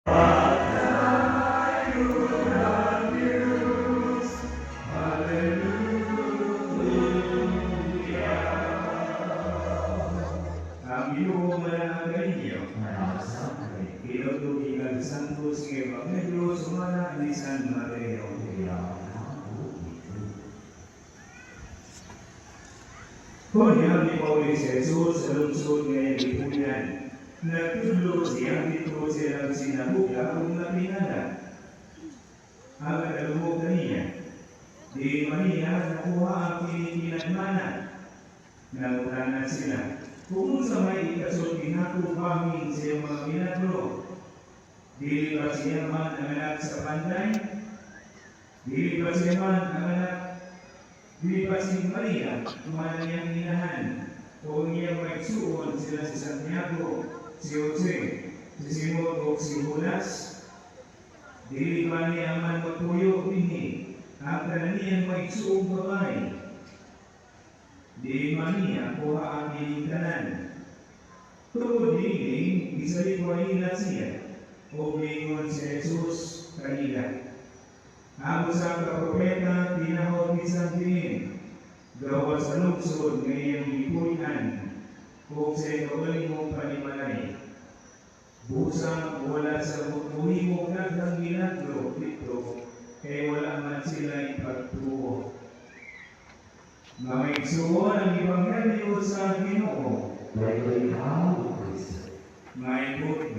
Ang iyong mananangay niyo, kinutubigan santos ng Ebanghelyo sumala ni San Mateo. Kunyang ni Pauli si Jesus sa lungsod ngayong lipunan, nagtudlo siyang dito silang sinabuga kung napinala. Ang kalumog kaniya, di maniya nakuha ang kinikinagmanan. Nangutanan sila, kung sa may ikasot kinakupangin sa iyong mga minagro, dili ba siya man ang anak sa panday? Dili ba siya man ang anak? Dili ba si Maria, kumana niyang inahan? O niyang may suon sila si Santiago, si Jose, si Simon o si Judas? Dili ba niya man magpuyo ini, ang kananiyan may suong babae? Di maniya kuha ang iligtanan. Tungod dining, isalipuay na siya, o mingon si Jesus kanila. Ang usang kapropeta, tinahod ni Santiin, gawa sa lungsod ngayong lipunan, kung sa ikawaling mong panimalay. Busang wala sa buhi mong nagang milagro dito, kaya wala man sila ipagtuo. Maigsuon ang Ebanghelyo sa Ginoo. May ikaw, Kristo. Maikot